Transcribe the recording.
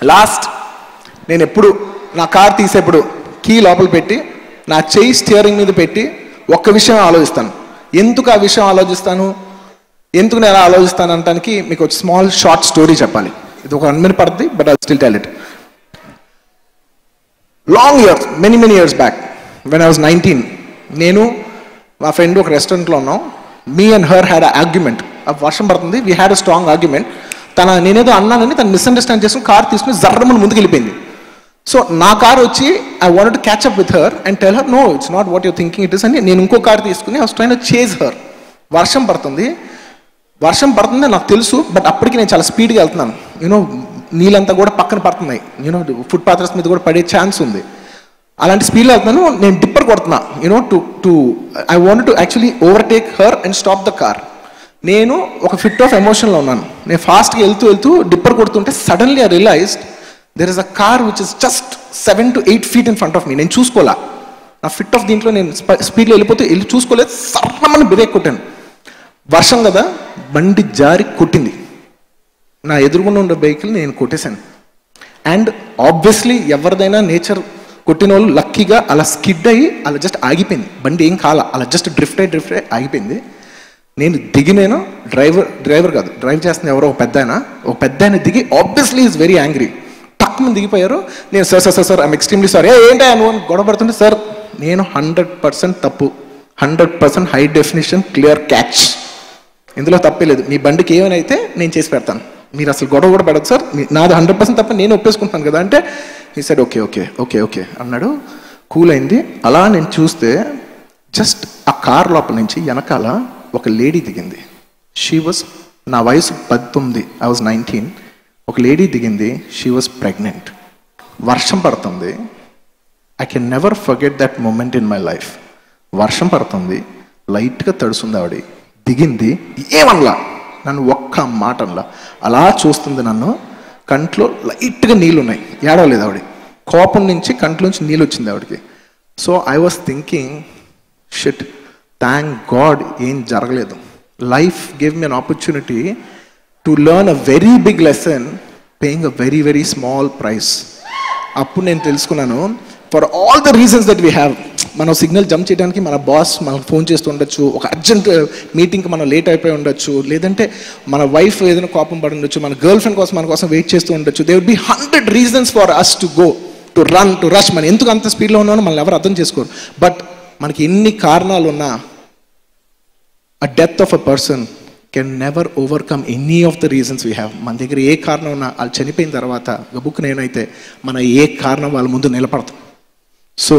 Last నేను ఎప్పుడు నా కార్ తీసేప్పుడు కీ లోపల పెట్టి నా చెయ్యి స్టీరింగ్ మీద పెట్టి ఒక్క విషయం ఆలోచిస్తాను. ఎందుకు ఆ విషయం ఆలోచిస్తాను, ఎందుకు నేను ఆలోచిస్తాను అనడానికి మీకు ఒక స్మాల్ షార్ట్ స్టోరీ చెప్పాలి. ఇది ఒక 1 minute పడుతుంది, but I still tell it. Long years, many years back when I was 19, నేను మా ఫ్రెండ్ ఒక రెస్టారెంట్లో ఉన్నాం. Me and her had a argument. వర్షం పడుతుంది, we had a strong argument. నేనేదో అన్నానని తను మిస్అండర్స్టాండ్ చేసుకుని కార్ తీసుకుని జర్రమని ముందుకు వెళ్ళిపోయింది. సో నా కార్ వచ్చి I wanted to catch up with her and tell her no it's not what your thinking it is అని నేను ఇంకో కార్ తీసుకుని I was trying to chase her. వర్షం పడుతుంది నాకు తెలుసు, బట్ అప్పటికి నేను చాలా స్పీడ్గా వెళ్తున్నాను. యూనో నీళ్ళంతా కూడా పక్కన పడుతున్నాయి, యూనో ఫుట్ పాత్రస్ మీద కూడా పడే ఛాన్స్ ఉంది. అలాంటి స్పీడ్లో వెళ్తున్నాను, నేను డిప్పర్ కొడుతున్నా you know to I wanted to actually overtake her and stop the car. నేను ఒక ఫిట్ ఆఫ్ ఎమోషన్లో ఉన్నాను. నేను ఫాస్ట్గా వెళ్తూ డిప్పర్ కొడుతుంటే suddenly I realised there is a car which is just 7 to 8 feet in front of me. నేను చూసుకోలే, నా ఫిట్ ఆఫ్ దీంట్లో నేను స్పీడ్లో వెళ్ళి చూసుకోలేదు, సర్రమని బ్రేక్ కొట్టాను. వర్షం కదా, బండి జారి కొట్టింది. నా ఎదురుగుండా ఉన్న వెహికల్ నేను కొట్టేశాను. అండ్ ఆబ్వియస్లీ ఎవరిదైనా నేచర్ కొట్టిన వాళ్ళు లక్కీగా అలా స్కిడ్ అయ్యి అలా జస్ట్ ఆగిపోయింది. బండి ఏం కాల, అలా జస్ట్ డ్రిఫ్ట్ అయ్యి ఆగిపోయింది. నేను దిగినేను, డ్రైవర్ కాదు, డ్రైవ్ చేస్తున్న ఎవరో ఒక పెద్ద ఆయన దిగి ఆబ్వియస్లీ ఈజ్ వెరీ యాంగ్రీ. టక్కుమని దిగిపోయారు. నేను సార్ ఐఎమ్ ఎక్స్ట్రీమ్లీ సారీ, ఏంటో నువ్వు గొడవ పడుతుంటే, సార్ నేను 100% తప్పు, 100% హై డెఫినేషన్ క్లియర్ క్యాచ్, ఇందులో తప్పే లేదు. మీ బండికి ఏమైనా అయితే నేను చేసి పెడతాను, మీరు అసలు గొడవ కూడా పడదు సార్, నాది 100% తప్ప, నేను ఒప్పేసుకుంటాను కదా అంటే ఈ సైడ్ ఓకే అన్నాడు. కూల్ అయింది. అలా నేను చూస్తే జస్ట్ ఆ కార్ లోపల నుంచి వెనకాల ఒక లేడీ దిగింది. నా వయసు 19, ఐ వాజ్ 19. ఒక లేడీ దిగింది, షీ వాజ్ ప్రెగ్నెంట్. వర్షం పడుతుంది. I can never forget that moment in my life. వర్షం పడుతుంది, లైట్గా తడుస్తుంది. ఆవిడ దిగింది, ఏమనలా, నన్ను ఒక్క మాట అనలా, అలా చూస్తుంది నన్ను. కంట్లో లైట్గా నీళ్ళు ఉన్నాయి, ఏడవలేదు ఆవిడ. కోపం నుంచి కంట్లోంచి నీళ్ళు వచ్చింది ఆవిడకి. So I was thinking, shit, thank god ఏం జరగలేదు. Life gave me an opportunity to learn a very big lesson paying a very very small price. అప్పుడు నేను తెలుసుకున్నాను, for all the reasons that we have, మనం signal jump చేయడానికి మన boss మనకు phone చేస్తూ ఉండొచ్చు, ఒక అర్జెంట్ మీటింగ్కి మనం లేట్ అయిపోయి ఉండొచ్చు, లేదంటే మన వైఫ్ ఏదైనా కోపం పడి ఉండొచ్చు, మన గర్ల్ ఫ్రెండ్ కోసం మన కోసం వెయిట్ చేస్తూ ఉండొచ్చు. They would be 100 reasons for us to go, to run, to rush. మనం ఎందుకు అంత స్పీడ్లో ఉన్నామో మనల్ని ఎవరు అర్థం చేసుకోరు. బట్ మనకి ఎన్ని కారణాలు ఉన్నా, a death of a person can never overcome any of the reasons we have. మన దగ్గర ఏ కారణం ఉన్నా వాళ్ళు చనిపోయిన తర్వాత గబుక్కు నేనైతే మన ఏ కారణం వాళ్ళ ముందు నిలబడతాం. సో